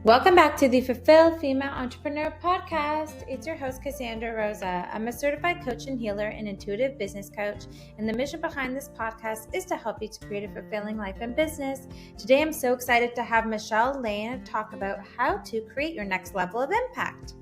Welcome back to the Fulfilled Female Entrepreneur Podcast. It's your host, Cassandra Rosa. I'm a certified coach and healer and intuitive business coach, and the mission behind this podcast is to help you to create a fulfilling life and business. Today, I'm so excited to have Michelle Lane talk about how to create your next level of impact.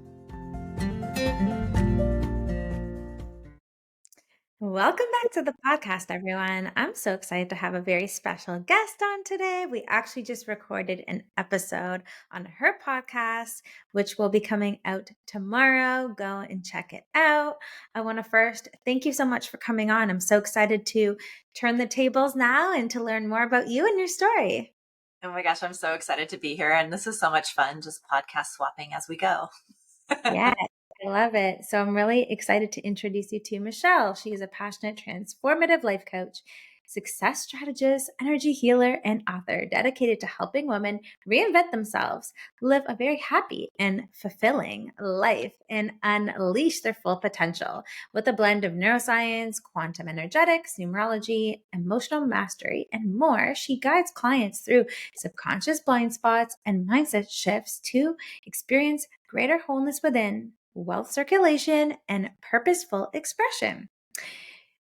Welcome back to the podcast, everyone. I'm so excited to have a very special guest on today. We actually just recorded an episode on her podcast, which will be coming out tomorrow. Go and check it out. I want to first thank you so much for coming on. I'm so excited to turn the tables now and to learn more about you and your story. Oh my gosh, I'm so excited to be here. And this is so much fun, just podcast swapping as we go. Yeah, I love it. So I'm really excited to introduce you to Michelle. She is a passionate, transformative life coach, success strategist, energy healer, and author dedicated to helping women reinvent themselves, live a very happy and fulfilling life, and unleash their full potential. With a blend of neuroscience, quantum energetics, numerology, emotional mastery, and more, she guides clients through subconscious blind spots and mindset shifts to experience greater wholeness within, wealth circulation, and purposeful expression.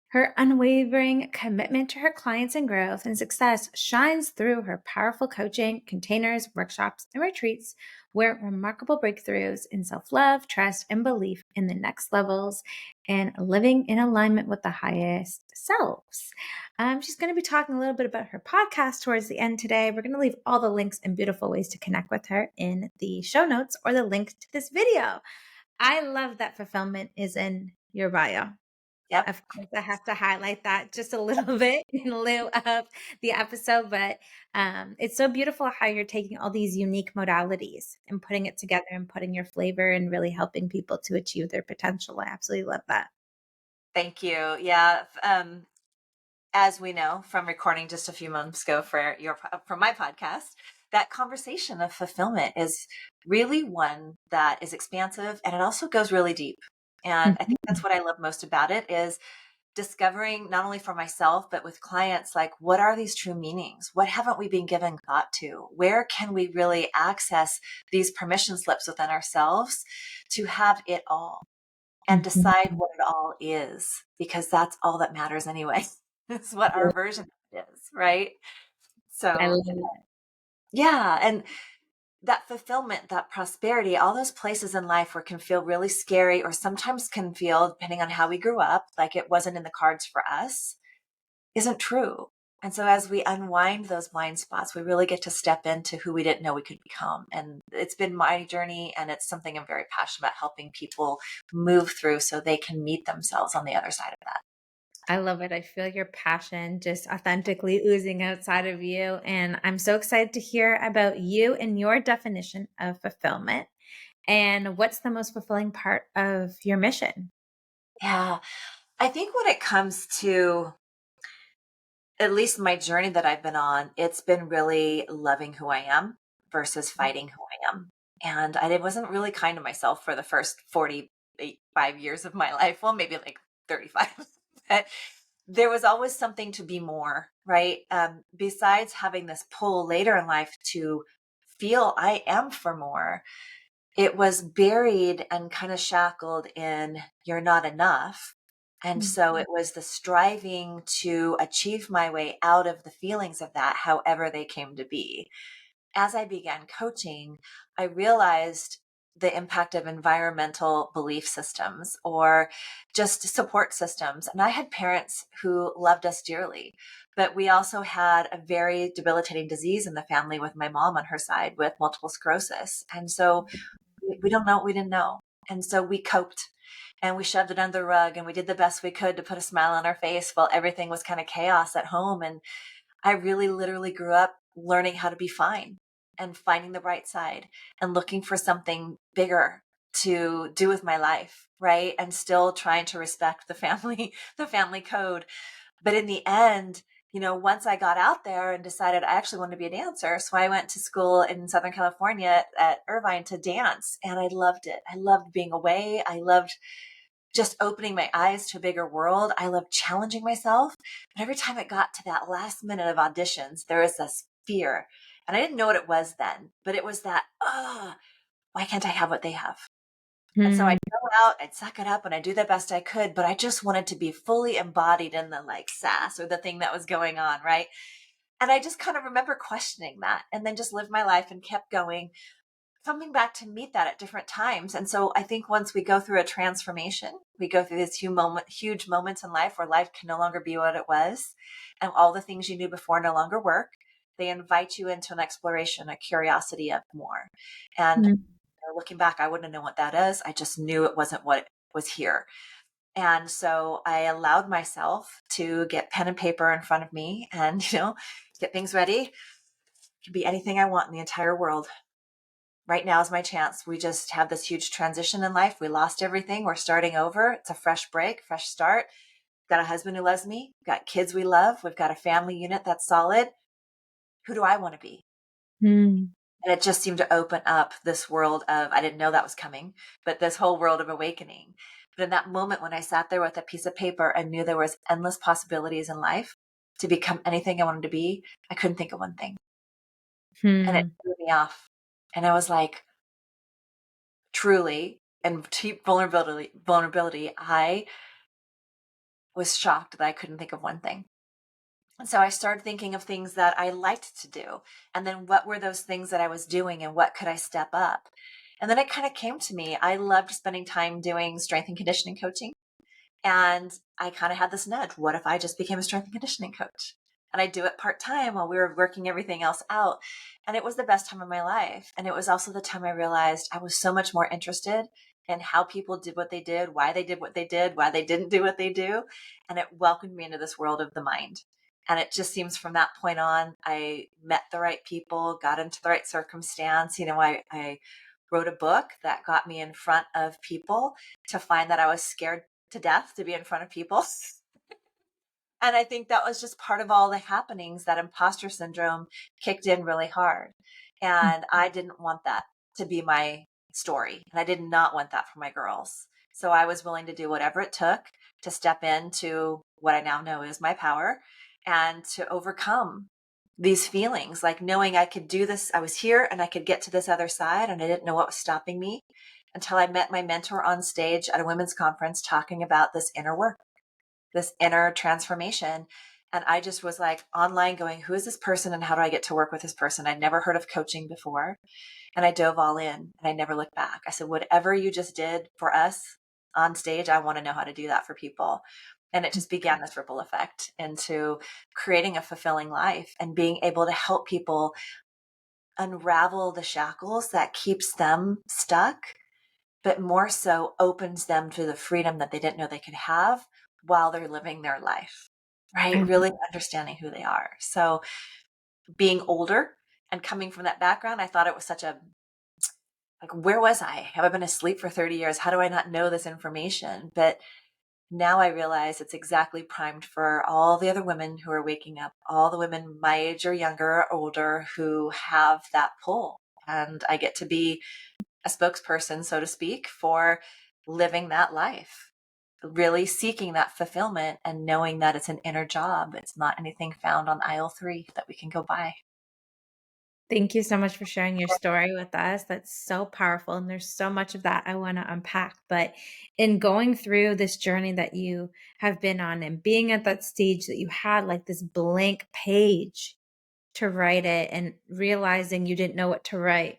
Her unwavering commitment to her clients and growth and success shines through her powerful coaching, containers, workshops, and retreats, where remarkable breakthroughs in self-love, trust, and belief in the next levels and living in alignment with the highest selves. She's going to be talking a little bit about her podcast towards the end today. We're going to leave all the links and beautiful ways to connect with her in the show notes or the link to this video. I love that fulfillment is in your bio. Yep. Of course, I have to highlight that just a little bit in lieu of the episode, but it's so beautiful how you're taking all these unique modalities and putting it together and putting your flavor and really helping people to achieve their potential. I absolutely love that. Thank you. Yeah. As we know from recording just a few months ago for my podcast, that conversation of fulfillment is really one that is expansive and it also goes really deep. And I think that's what I love most about it is discovering not only for myself, but with clients, like, what are these true meanings? What haven't we been given thought to? Where can we really access these permission slips within ourselves to have it all and decide what it all is? Because that's all that matters anyway. It's what our version is, right? I So, love it. yeah. And that fulfillment, that prosperity, all those places in life where it can feel really scary or sometimes can feel, depending on how we grew up, like it wasn't in the cards for us, isn't true. And so as we unwind those blind spots, we really get to step into who we didn't know we could become. And it's been my journey, and it's something I'm very passionate about helping people move through so they can meet themselves on the other side of that. I love it. I feel your passion just authentically oozing outside of you. And I'm so excited to hear about you and your definition of fulfillment. And what's the most fulfilling part of your mission? Yeah. I think when it comes to at least my journey that I've been on, it's been really loving who I am versus fighting who I am. And I wasn't really kind to myself for the first 45 years of my life. Well, maybe like 35. But there was always something to be more, right? Besides having this pull later in life to feel I am for more, it was buried and kind of shackled in you're not enough. And so it was the striving to achieve my way out of the feelings of that, however they came to be. As I began coaching, I realized the impact of environmental belief systems or just support systems. And I had parents who loved us dearly, but we also had a very debilitating disease in the family with my mom on her side with multiple sclerosis. And so we don't know what we didn't know. And so we coped and we shoved it under the rug and we did the best we could to put a smile on our face while everything was kind of chaos at home. And I really literally grew up learning how to be fine and finding the bright side and looking for something bigger to do with my life, right? And still trying to respect the family code. But in the end, once I got out there and decided I actually wanted to be a dancer, so I went to school in Southern California at Irvine to dance, and I loved it. I loved being away. I loved just opening my eyes to a bigger world. I loved challenging myself. But every time it got to that last minute of auditions, there was this fear. And I didn't know what it was then, but it was that, oh, why can't I have what they have? And so Hmm. I'd go out, I'd suck it up and I'd do the best I could, but I just wanted to be fully embodied in the like sass or the thing that was going on, right? And I just kind of remember questioning that and then just lived my life and kept going, coming back to meet that at different times. And so I think once we go through a transformation, we go through these huge moments in life where life can no longer be what it was, and all the things you knew before no longer work. They invite you into an exploration, a curiosity of more. And looking back, I wouldn't have known what that is. I just knew it wasn't what was here. And so I allowed myself to get pen and paper in front of me and, get things ready. It could be anything I want in the entire world. Right now is my chance. We just have this huge transition in life. We lost everything. We're starting over. It's a fresh break, fresh start. Got a husband who loves me, got kids we love. We've got a family unit that's solid. Who do I want to be? Hmm. And it just seemed to open up this world of, I didn't know that was coming, but this whole world of awakening. But in that moment when I sat there with a piece of paper and knew there was endless possibilities in life to become anything I wanted to be, I couldn't think of one thing. And it Hmm. threw me off. And I was like, truly, and deep vulnerability, I was shocked that I couldn't think of one thing. And so I started thinking of things that I liked to do. And then what were those things that I was doing and what could I step up? And then it kind of came to me. I loved spending time doing strength and conditioning coaching. And I kind of had this nudge. What if I just became a strength and conditioning coach? And I do it part time while we were working everything else out. And it was the best time of my life. And it was also the time I realized I was so much more interested in how people did what they did, why they did what they did, why they didn't do what they do. And it welcomed me into this world of the mind. And it just seems from that point on, I met the right people, got into the right circumstance. I wrote a book that got me in front of people to find that I was scared to death to be in front of people. And I think that was just part of all the happenings. That imposter syndrome kicked in really hard. And I didn't want that to be my story. And I did not want that for my girls. So I was willing to do whatever it took to step into what I now know is my power and to overcome these feelings, like knowing I could do this. I was here and I could get to this other side, and I didn't know what was stopping me until I met my mentor on stage at a women's conference talking about this inner work, this inner transformation. And I just was like online going, who is this person and how do I get to work with this person? I'd never heard of coaching before. And I dove all in and I never looked back. I said, whatever you just did for us on stage, I want to know how to do that for people. And it just began this ripple effect into creating a fulfilling life and being able to help people unravel the shackles that keeps them stuck, but more so opens them to the freedom that they didn't know they could have while they're living their life, right? I Really understanding who they are. So being older and coming from that background, I thought it was such a, like, where was I? Have I been asleep for 30 years? How do I not know this information? But now I realize it's exactly primed for all the other women who are waking up, all the women my age or younger or older who have that pull. And I get to be a spokesperson, so to speak, for living that life, really seeking that fulfillment and knowing that it's an inner job. It's not anything found on aisle 3 that we can go buy. Thank you so much for sharing your story with us. That's so powerful. And there's so much of that I want to unpack. But in going through this journey that you have been on and being at that stage that you had like this blank page to write it and realizing you didn't know what to write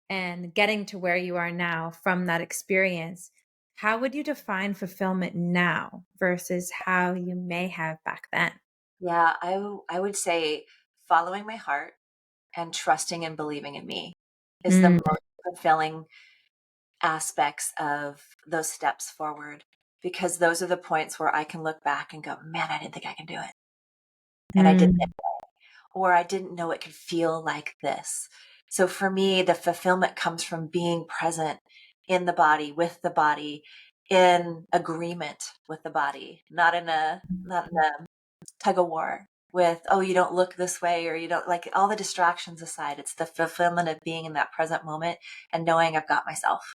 and getting to where you are now from that experience, how would you define fulfillment now versus how you may have back then? Yeah, I would say following my heart and trusting and believing in me is the Mm, most fulfilling aspects of those steps forward, because those are the points where I can look back and go, man, I didn't think I could do it. And I did it, mm, or I didn't know it could feel like this. So for me, the fulfillment comes from being present in the body, with the body, in agreement with the body, not in a tug of war with, oh, you don't look this way, or you don't, like, all the distractions aside. It's the fulfillment of being in that present moment and knowing I've got myself.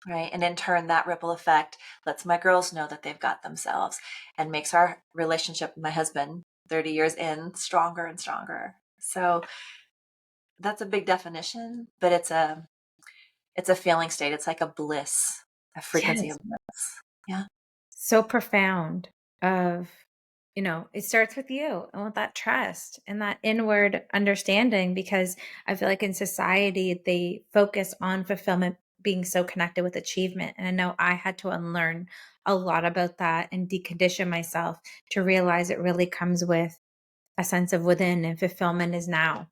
Right. And in turn, that ripple effect lets my girls know that they've got themselves and makes our relationship with my husband 30 years in, stronger and stronger. So that's a big definition, but it's a feeling state. It's like a bliss, a frequency Yes. of bliss. Yeah. So profound of, it starts with you and with that trust and that inward understanding, because I feel like in society, they focus on fulfillment being so connected with achievement. And I know I had to unlearn a lot about that and decondition myself to realize it really comes with a sense of within, and fulfillment is now,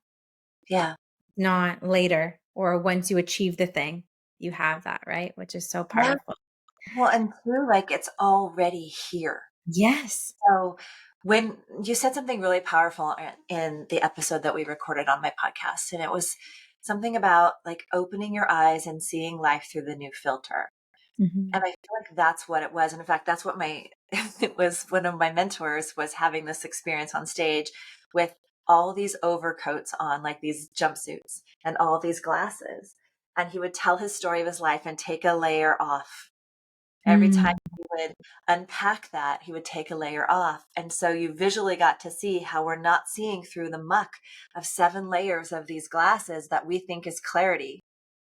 Yeah. not later or once you achieve the thing. You have that, right? Which is so Yeah. powerful. Well, and too, like it's already here. Yes. So when you said something really powerful in the episode that we recorded on my podcast, and it was something about like opening your eyes and seeing life through the new filter. Mhm. And I feel like that's what it was. And in fact, that's what it was one of my mentors was having this experience on stage with all these overcoats on, like these jumpsuits and all these glasses. And he would tell his story of his life and take a layer off. Every time Mm. he would unpack that, he would take a layer off. And so you visually got to see how we're not seeing through the muck of 7 layers of these glasses that we think is clarity,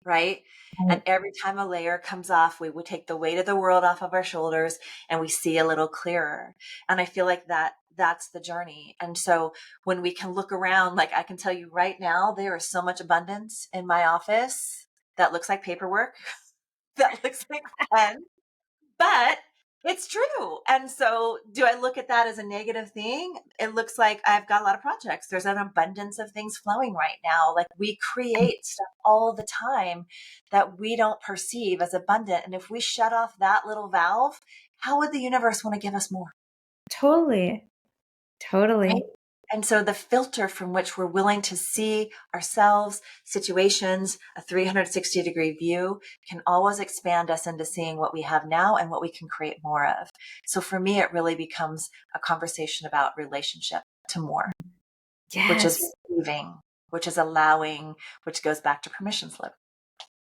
right? And Right. every time a layer comes off, we would take the weight of the world off of our shoulders and we see a little clearer. And I feel like that's the journey. And so when we can look around, like I can tell you right now, there is so much abundance in my office that looks like paperwork, that looks like pen, but it's true. And so do I look at that as a negative thing? It looks like I've got a lot of projects. There's an abundance of things flowing right now. Like we create stuff all the time that we don't perceive as abundant. And if we shut off that little valve, how would the universe want to give us more? Totally. Right? Totally. And so the filter from which we're willing to see ourselves, situations, a 360-degree view can always expand us into seeing what we have now and what we can create more of. So for me, it really becomes a conversation about relationship to more, which is Yes. receiving, which is allowing, which goes back to permission slip.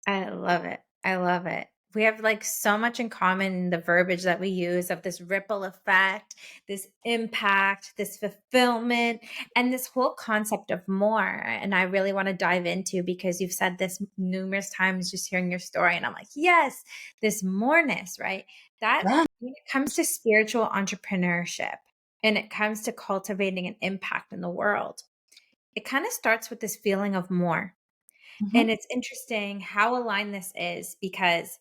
I love it. I love it. We have like so much in common in the verbiage that we use of this ripple effect, this impact, this fulfillment, and this whole concept of more. And I really want to dive into, because you've said this numerous times just hearing your story. And I'm like, yes, this moreness, right? That Yeah. when it comes to spiritual entrepreneurship and it comes to cultivating an impact in the world, it kind of starts with this feeling of more. Mm-hmm. And it's interesting how aligned this is, because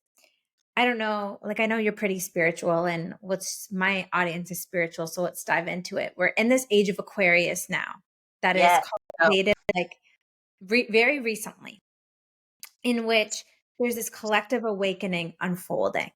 I don't know, like I know you're pretty spiritual, and what's my audience is spiritual, so let's dive into it. We're in this age of Aquarius now that is Yes. Oh, cultivated like very recently, in which there's this collective awakening unfolding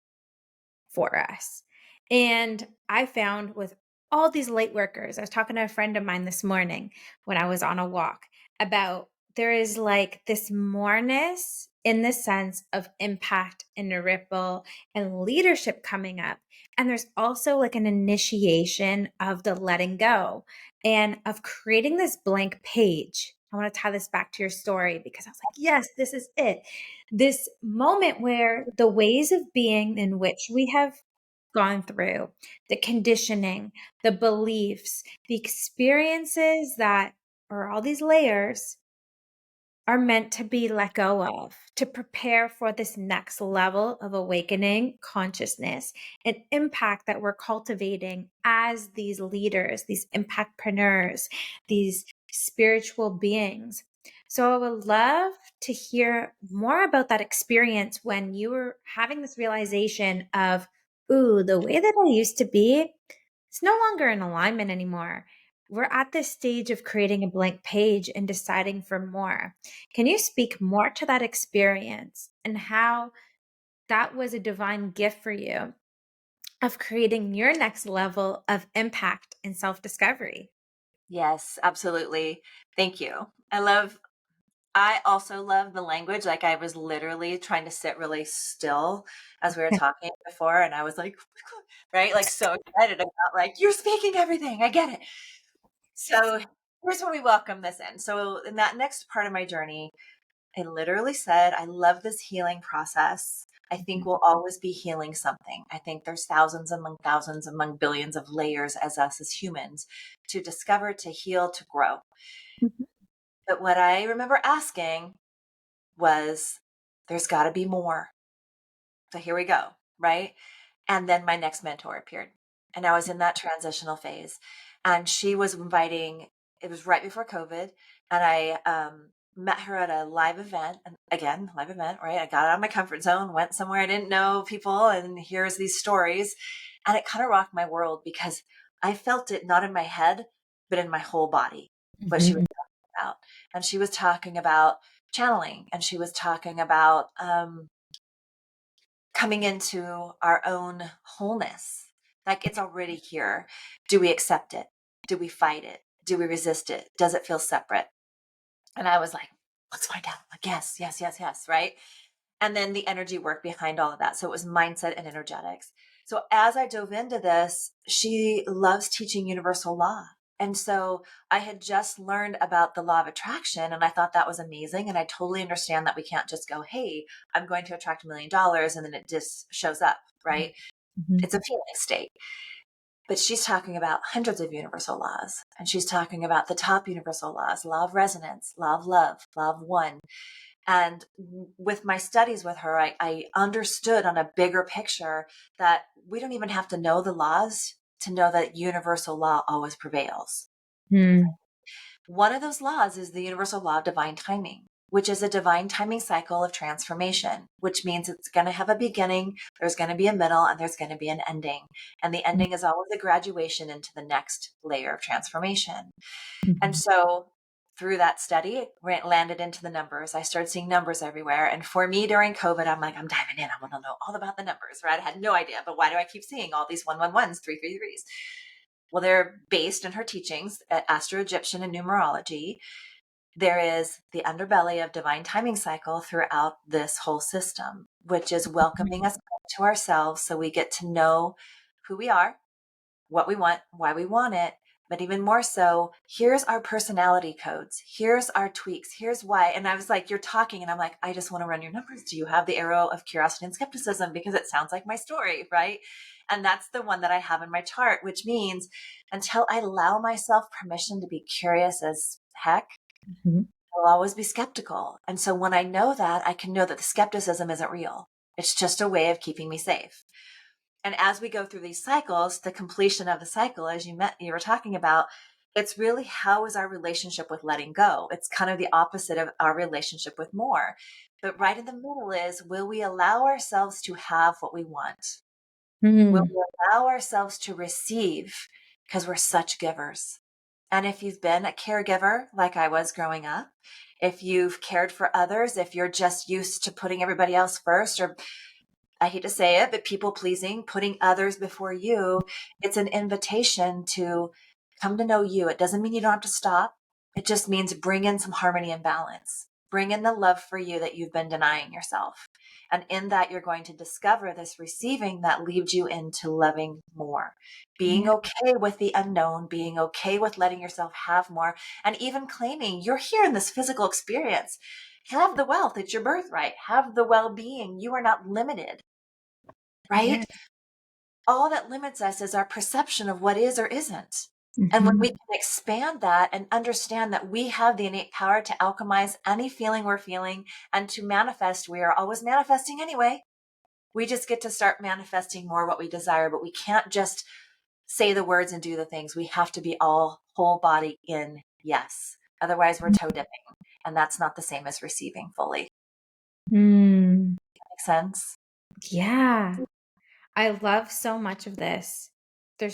for us. And I found with all these light workers, I was talking to a friend of mine this morning when I was on a walk about there is like this moreness in the sense of impact and a ripple and leadership coming up. And there's also like an initiation of the letting go and of creating this blank page. I want to tie this back to your story, because I was like, yes, this is it. This moment where the ways of being in which we have gone through, the conditioning, the beliefs, the experiences that are all these layers are meant to be let go of to prepare for this next level of awakening consciousness and impact that we're cultivating as these leaders, these impactpreneurs, these spiritual beings. So I would love to hear more about that experience when you were having this realization of, ooh, the way that I used to be, it's no longer in alignment anymore. We're at this stage of creating a blank page and deciding for more. Can you speak more to that experience and how that was a divine gift for you of creating your next level of impact and self discovery? yes, absolutely. Thank you. I also love the language. Like I was literally trying to sit really still as we were talking before. And I was like, right? Like so excited about like, you're speaking everything. I get it. So here's where we welcome this in. So in that next part of my journey, I literally said, I love this healing process. I think we'll always be healing something. I think there's thousands among billions of layers as us as humans to discover, to heal, to grow. Mhm. But what I remember asking was, there's got to be more. So here we go, right? And then my next mentor appeared. And I was in that transitional phase. And she was inviting, it was right before COVID. And I met her at a live event. And again, live event, right? I got out of my comfort zone, went somewhere I didn't know people, and here's these stories. And it kind of rocked my world because I felt it not in my head, but in my whole body, what she was Mhm. talking about. And she was talking about channeling, and she was talking about coming into our own wholeness. Like it's already here. Do we accept it? Do we fight it? Do we resist it? Does it feel separate? And I was like, let's find out. Like, yes, yes, yes, yes, right? And then the energy work behind all of that. So it was mindset and energetics. So as I dove into this, she loves teaching universal law. And so I had just learned about the law of attraction and I thought that was amazing. And I totally understand that we can't just go, hey, I'm going to attract $1 million and then it just shows up, right? Mhm. It's a feeling state. But she's talking about hundreds of universal laws. And she's talking about the top universal laws, law of resonance, law of love, law of one. And with my studies with her, I understood on a bigger picture that we don't even have to know the laws to know that universal law always prevails. Mm. One of those laws is the universal law of divine timing, which is a divine timing cycle of transformation, which means it's going to have a beginning, there's going to be a middle, and there's going to be an ending. And the ending is always a graduation into the next layer of transformation. And Mhm. so through that study, it landed into the numbers. I started seeing numbers everywhere. And for me during COVID, I'm like, I'm diving in. I want to know all about the numbers, right? I had no idea, but why do I keep seeing all these 111s, 333s? Well, they're based in her teachings at Astro Egyptian and numerology. There is the underbelly of divine timing cycle throughout this whole system, which is welcoming us to ourselves so we get to know who we are, what we want, why we want it, but even more so, here's our personality codes. Here's our tweaks. Here's why. And I was like, you're talking, and I'm like, I just want to run your numbers. Do you have the arrow of curiosity and skepticism? Because it sounds like my story, right? And that's the one that I have in my chart, which means until I allow myself permission to be curious as heck, Mhm. I'll always be skeptical. And so when I know that, I can know that the skepticism isn't real. It's just a way of keeping me safe. And as we go through these cycles, the completion of the cycle, as you were talking about, it's really how is our relationship with letting go? It's kind of the opposite of our relationship with more. But right in the middle is, will we allow ourselves to have what we want? Will Mm. we allow ourselves to receive? Because we're such givers. And if you've been a caregiver like I was growing up, if you've cared for others, if you're just used to putting everybody else first, or I hate to say it, but people pleasing, putting others before you, it's an invitation to come to know you. It doesn't mean you don't have to stop. It just means bring in some harmony and balance. Bring in the love for you that you've been denying yourself. And in that, you're going to discover this receiving that leads you into loving more, being Yeah. okay with the unknown, being okay with letting yourself have more, and even claiming you're here in this physical experience. Have the wealth. It's your birthright. Have the well being. You are not limited, right? Yeah. All that limits us is our perception of what is or isn't. And when we Mhm. can expand that and understand that we have the innate power to alchemize any feeling we're feeling and to manifest, we are always manifesting anyway. We just get to start manifesting more what we desire, but we can't just say the words and do the things. We have to be all whole body in yes. Otherwise, we're toe dipping. And that's not the same as receiving fully. Mm. Make sense? Yeah. I love so much of this.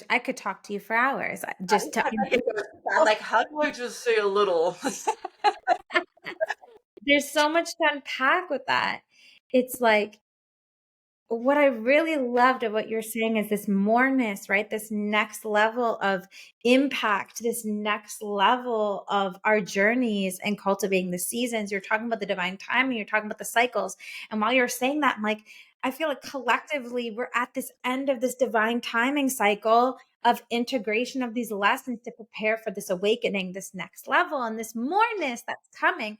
I could talk to you for hours. Just to I'm like, how do I just say a little? there's so much to unpack with that. It's like what I really loved of what you're saying is this moreness, right? This next level of impact, this next level of our journeys and cultivating the seasons. You're talking about the divine timing, you're talking about the cycles. And while you're saying that, I'm like, I feel like collectively we're at this end of this divine timing cycle of integration of these lessons to prepare for this awakening, this next level, and this moreness that's coming.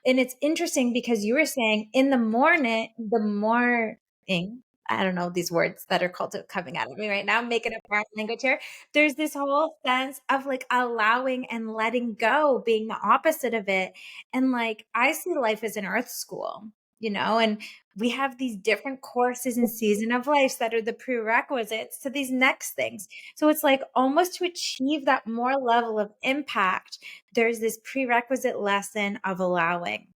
And it's interesting because you were saying in the morning, the more I don't know these words that are called to coming out of me right now. I'm making up foreign language here. There's this whole sense of like allowing and letting go being the opposite of it. And like I see life as an earth school, and we have these different courses and season of life that are the prerequisites to these next things. So it's like almost to achieve that more level of impact, there's this prerequisite lesson of allowing.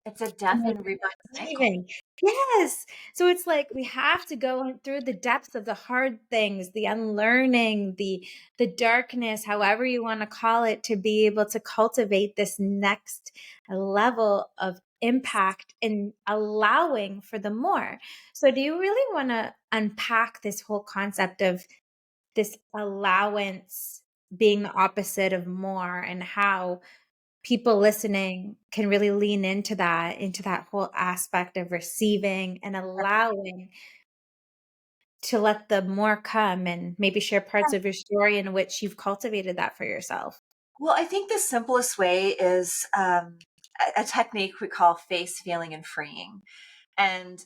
It's a And, death like, and rebirth cycle. receiving. Yes. So it's like we have to go through the depths of the hard things, the unlearning, the darkness, however you wanna call it, to be able to cultivate this next level of impact and allowing for the more. So do you really wanna unpack this whole concept of this allowance being the opposite of more and how people listening can really lean into that whole aspect of receiving and allowing to let the more come and maybe share parts of your story in which you've cultivated that for yourself. Well, I think the simplest way is a technique we call face, feeling, and freeing. And,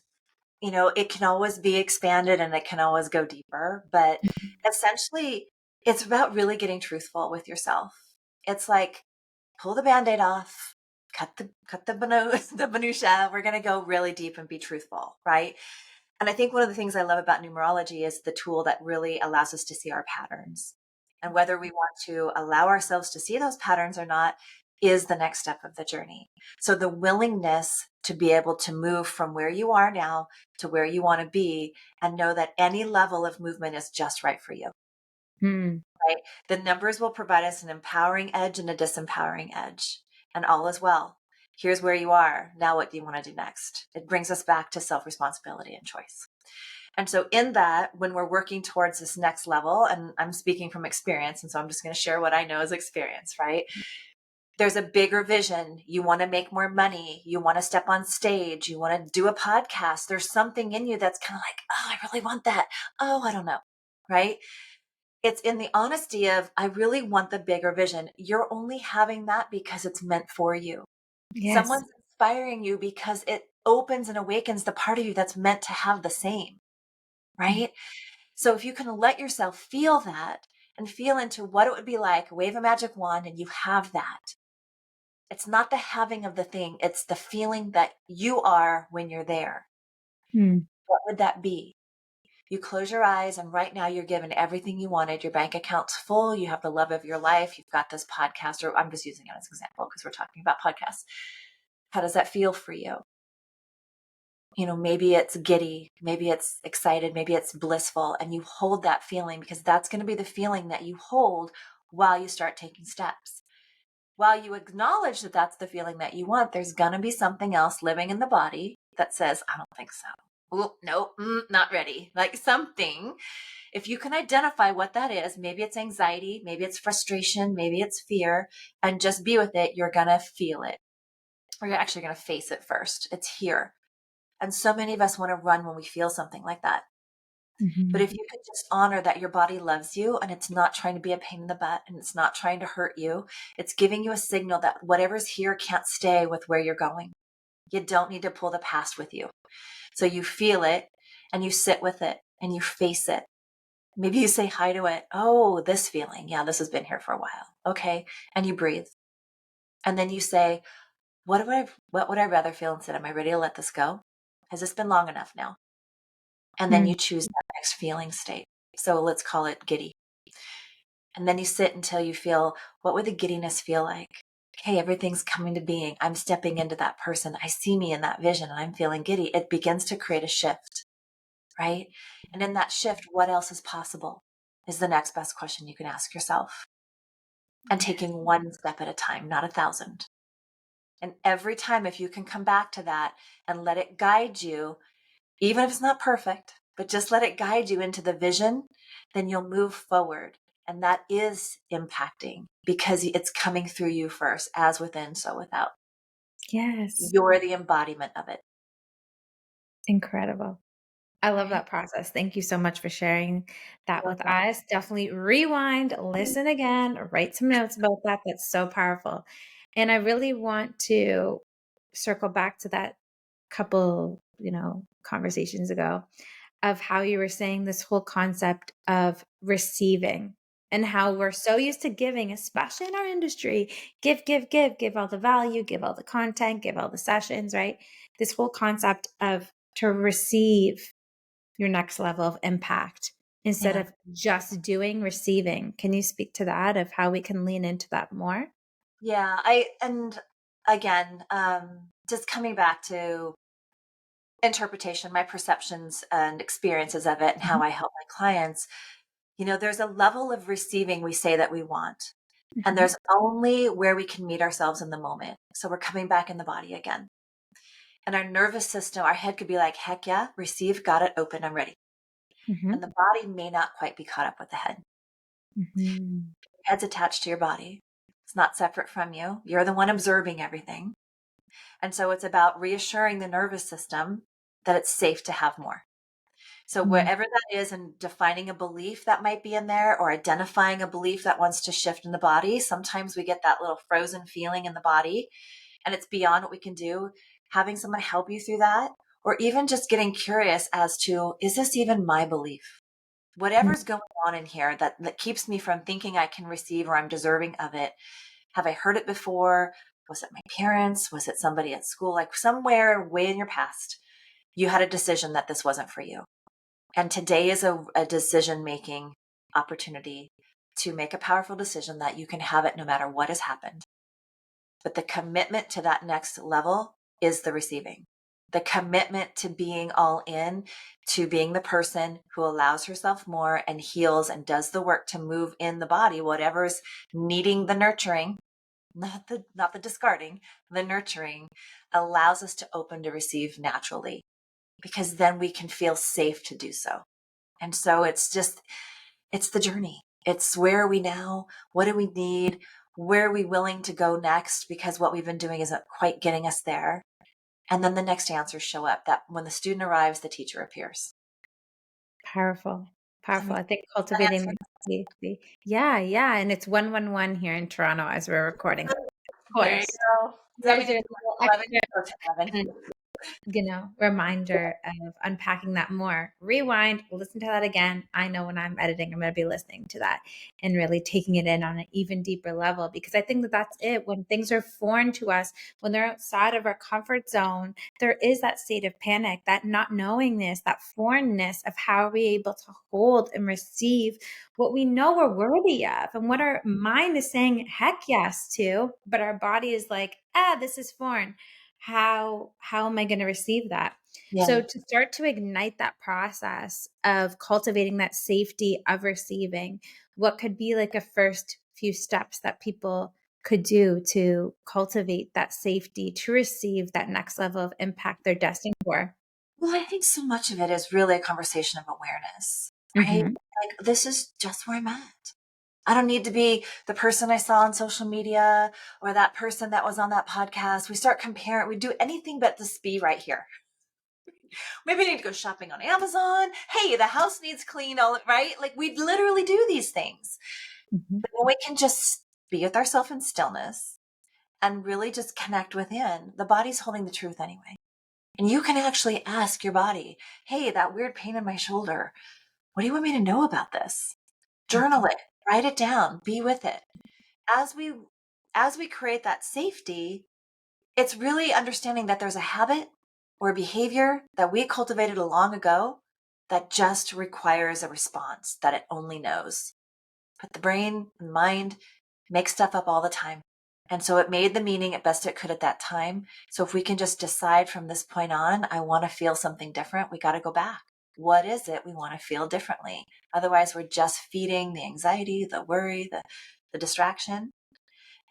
it can always be expanded and it can always go deeper. But essentially, it's about really getting truthful with yourself. It's like pull the band-aid off, the minutia. We're going to go really deep and be truthful, right? And I think one of the things I love about numerology is the tool that really allows us to see our patterns. And whether we want to allow ourselves to see those patterns or not is the next step of the journey. So the willingness to be able to move from where you are now to where you want to be and know that any level of movement is just right for you, Mm. right? The numbers will provide us an empowering edge and a disempowering edge, and all is well. Here's where you are. Now, what do you want to do next? It brings us back to self responsibility and choice. And so, in that, when we're working towards this next level, and I'm speaking from experience, and so I'm just going to share what I know as experience, right? There's a bigger vision. You want to make more money. You want to step on stage. You want to do a podcast. There's something in you that's kind of like, oh, I really want that. Oh, I don't know. Right. It's in the honesty of, I really want the bigger vision. You're only having that because it's meant for you. Yes. Someone's inspiring you because it opens and awakens the part of you that's meant to have the same. Mm. Right. So if you can let yourself feel that and feel into what it would be like, wave a magic wand and you have that. It's not the having of the thing, it's the feeling that you are when you're there. Mm. What would that be? You close your eyes, and right now you're given everything you wanted. Your bank account's full. You have the love of your life. You've got this podcast, or I'm just using it as an example because we're talking about podcasts. How does that feel for you? Maybe it's giddy, maybe it's excited, maybe it's blissful, and you hold that feeling because that's going to be the feeling that you hold while you start taking steps. While you acknowledge that that's the feeling that you want, there's going to be something else living in the body that says, I don't think so. Oh, no, not ready. Like something. If you can identify what that is, maybe it's anxiety, maybe it's frustration, maybe it's fear, and just be with it, you're going to feel it. Or you're actually going to face it first. It's here. And so many of us want to run when we feel something like that. But Mhm. if you could just honor that your body loves you and it's not trying to be a pain in the butt and it's not trying to hurt you, it's giving you a signal that whatever's here can't stay with where you're going. You don't need to pull the past with you. So you feel it and you sit with it and you face it. Maybe you say hi to it. Oh, this feeling. Yeah, this has been here for a while. Okay. And you breathe. And then you say, what would I rather feel instead? Am I ready to let this go? Has this been long enough now? And then you Mm. choose that next feeling state. So let's call it giddy. And then you sit until you feel, what would the giddiness feel like? Okay, everything's coming to being. I'm stepping into that person. I see me in that vision and I'm feeling giddy. It begins to create a shift, right? And in that shift, what else is possible is the next best question you can ask yourself. And Yes. taking one step at a time, not 1,000. And every time, if you can come back to that and let it guide you, even if it's not perfect, but just let it guide you into the vision, then you'll move forward. And that is impacting because it's coming through you first, as within, so without. Yes. You're the embodiment of it. Incredible. I love Right? that process. Thank you so much for sharing that with Welcome. us. Definitely rewind, listen again, write some notes about that. That's so powerful. And I really want to circle back to that couple, conversations ago, of how you were saying this whole concept of receiving and how we're so used to giving, especially in our industry. Give all the value, give all the content, give all the sessions, right? This whole concept of to receive your next level of impact instead Yeah. of just doing, receiving. Can you speak to that, of how we can lean into that more? Yeah. And again, just coming back to interpretation, my perceptions and experiences of it and how Mhm, I help my clients, there's a level of receiving we say that we want. And mhm, there's only where we can meet ourselves in the moment. So we're coming back in the body again. And our nervous system, our head could be like, heck yeah, receive, got it, open, I'm ready. mhm, And the body may not quite be caught up with the head. mhm, Head's attached to your body. It's not separate from you. You're the one observing everything. And so it's about reassuring the nervous system that it's safe to have more. So mhm, wherever that is, and defining a belief that might be in there or identifying a belief that wants to shift in the body, sometimes we get that little frozen feeling in the body and it's beyond what we can do. Having someone help you through that, or even just getting curious as to, is this even my belief? mhm, Whatever's going on in here that keeps me from thinking I can receive or I'm deserving of it. Have I heard it before? Was it my parents? Was it somebody at school? Like somewhere way in your past, you had a decision that this wasn't for you. And today is a decision making opportunity to make a powerful decision that you can have it no matter what has happened. But the commitment to that next level is the receiving. The commitment to being all in, to being the person who allows herself more and heals and does the work to move in the body, whatever's needing the nurturing, not the discarding, the nurturing allows us to open to receive naturally, because then we can feel safe to do so. And so it's the journey. It's where are we now? What do we need? Where are we willing to go next? Because what we've been doing isn't quite getting us there. And then the next answers show up, that when the student arrives, the teacher appears. Powerful, Does that powerful. make I think that cultivating answer? the safety. Yeah, yeah, and it's 111 here in Toronto as we're recording, of There you course. go. Does that There's mean your it's little 11? extra Oh, 11. kind of, reminder of unpacking that more. Rewind, listen to that again. I know when I'm editing, I'm going to be listening to that and really taking it in on an even deeper level, because I think that that's it. When things are foreign to us, when they're outside of our comfort zone, there is that state of panic, that not knowingness, that foreignness of how are we able to hold and receive what we know we're worthy of and what our mind is saying heck yes to, but our body is like, this is foreign. How am I going to receive that? So Yeah. to start to ignite that process of cultivating that safety of receiving, what could be like a first few steps that people could do to cultivate that safety to receive that next level of impact they're destined for? Well, I think so much of it is really a conversation of awareness, right? Hmm. Like, this is just where I'm at. I don't need to be the person I saw on social media or that person that was on that podcast. We start comparing, we do anything but just be right here. Maybe I need to go shopping on Amazon. Hey, the house needs clean, all right? Like, we literally do these things. Hmm. But when we can just be with ourselves in stillness and really just connect within, the body's holding the truth anyway. And you can actually ask your body, hey, that weird pain in my shoulder, what do you want me to know about this? Journal Hmm. it, write it down, be with it. As we create that safety, it's really understanding that there's a habit or a behavior that we cultivated long ago that just requires a response that it only knows. But the brain and mind make stuff up all the time. And so it made the meaning at best it could at that time. So if we can just decide from this point on, I want to feel something different, we got to go back. What is it we want to feel differently? Otherwise, we're just feeding the anxiety, the worry, the distraction,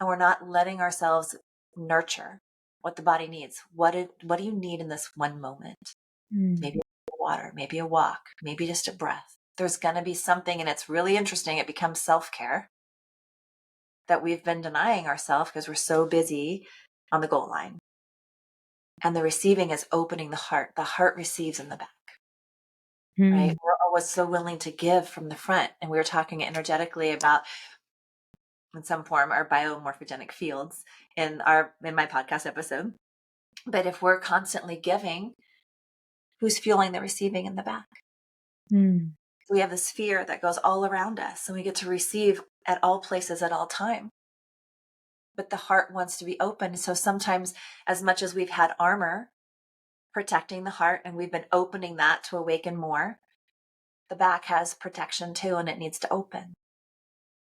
and we're not letting ourselves nurture what the body needs. What do you need in this one moment? Maybe water, maybe a walk, maybe just a breath. There's going to be something, and it's really interesting. It becomes self care that we've been denying ourselves because we're so busy on the goal line. And the receiving is opening the heart. The heart receives in the back, right? Hmm. We're always so willing to give from the front. And we were talking energetically about, in some form, our biomorphogenic fields in my podcast episode. But if we're constantly giving, who's fueling the receiving in the back? Mm. We have this fear that goes all around us, and we get to receive at all places at all time. But the heart wants to be open. So sometimes, as much as we've had armor protecting the heart and we've been opening that to awaken more, the back has protection too, and it needs to open.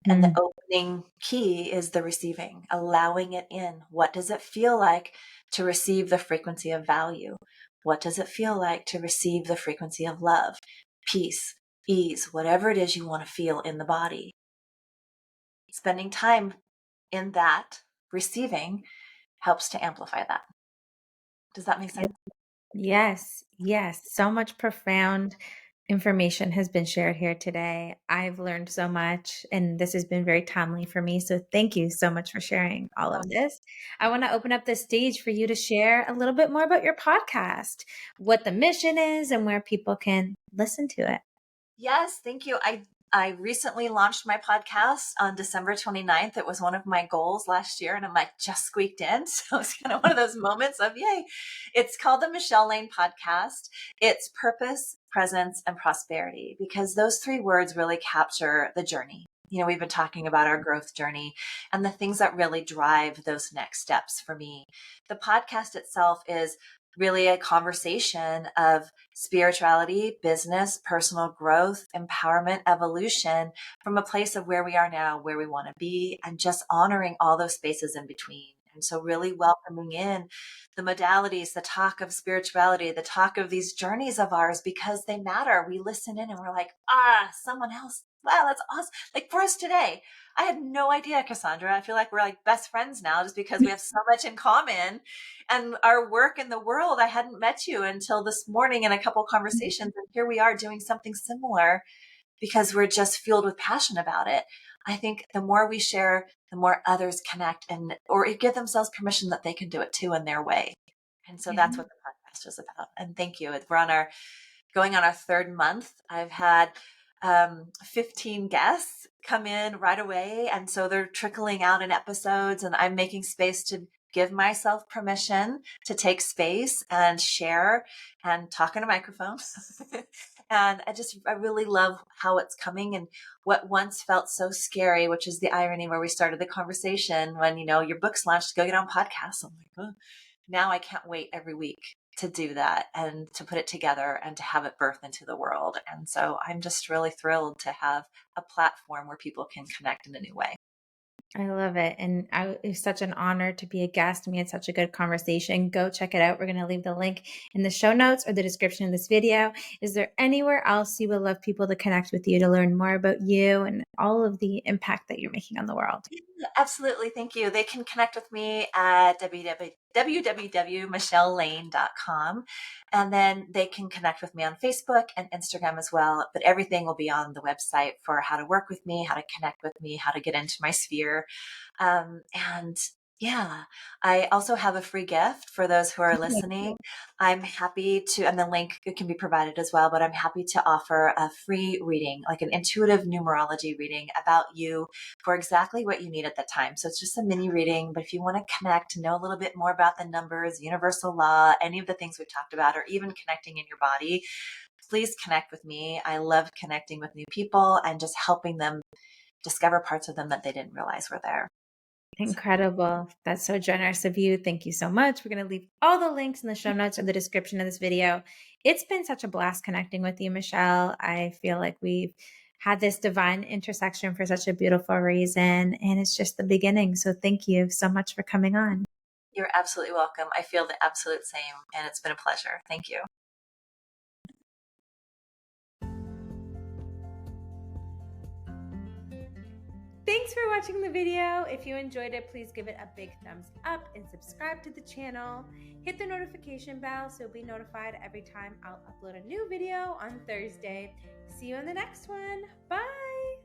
And the Mm. opening key is the receiving, allowing it in. What does it feel like to receive the frequency of value? What does it feel like to receive the frequency of love, peace, ease, whatever it is you want to feel in the body? Spending time in that receiving helps to amplify that. Does that make sense? Yes, yes. So much profound information has been shared here today. I've learned so much, and this has been very timely for me. So, thank you so much for sharing all of this. I want to open up the stage for you to share a little bit more about your podcast, what the mission is, and where people can listen to it. Yes, thank you. I recently launched my podcast on December 29th. It was one of my goals last year, and I'm like just squeaked in. So it's kind of one of those moments of yay. It's called the Michelle Lane Podcast. It's purpose, presence, and prosperity, because those three words really capture the journey. You know, we've been talking about our growth journey and the things that really drive those next steps for me. The podcast itself is really a conversation of spirituality, business, personal growth, empowerment, evolution from a place of where we are now, where we want to be, and just honoring all those spaces in between. And so, really welcoming in the modalities, the talk of spirituality, the talk of these journeys of ours, because they matter. We listen in and we're like, someone else. Wow, that's awesome. Like for us today, I had no idea, Cassandra. I feel like we're like best friends now just because we have so much in common and our work in the world. I hadn't met you until this morning in a couple conversations, and here we are doing something similar because we're just fueled with passion about it. I think the more we share, the more others connect and or give themselves permission that they can do it too in their way. And so that's Yeah. what the podcast is about. And thank you. We're on our going on our third month. I've had 15 guests come in right away. And so they're trickling out in episodes, and I'm making space to give myself permission to take space and share and talk in a microphone. And I really love how it's coming, and what once felt so scary, which is the irony where we started the conversation when, your book's launched, go get on podcasts. I'm like, oh, now I can't wait every week to do that and to put it together and to have it birth into the world. And so I'm just really thrilled to have a platform where people can connect in a new way. I love it. And it's such an honor to be a guest. We had such a good conversation. Go check it out. We're going to leave the link in the show notes or the description of this video. Is there anywhere else you would love people to connect with you to learn more about you and all of the impact that you're making on the world? Absolutely. Thank you. They can connect with me at www.michellelane.com. And then they can connect with me on Facebook and Instagram as well. But everything will be on the website for how to work with me, how to connect with me, how to get into my sphere. And yeah, I also have a free gift for those who are listening. I'm happy to, and the link can be provided as well, but I'm happy to offer a free reading, like an intuitive numerology reading about you for exactly what you need at the time. So it's just a mini reading, but if you want to connect, know a little bit more about the numbers, universal law, any of the things we've talked about, or even connecting in your body, please connect with me. I love connecting with new people and just helping them discover parts of them that they didn't realize were there. So Incredible. That's so generous of you. Thank you so much. We're going to leave all the links in the show notes or the description of this video. It's been such a blast connecting with you, Michelle. I feel like we've had this divine intersection for such a beautiful reason, and it's just the beginning. So thank you so much for coming on. you're absolutely welcome. I feel the absolute same, and it's been a pleasure. Thank you. Thanks for watching the video. If you enjoyed it, please give it a big thumbs up and subscribe to the channel. Hit the notification bell so you'll be notified every time I'll upload a new video on Thursday. See you on the next one. Bye.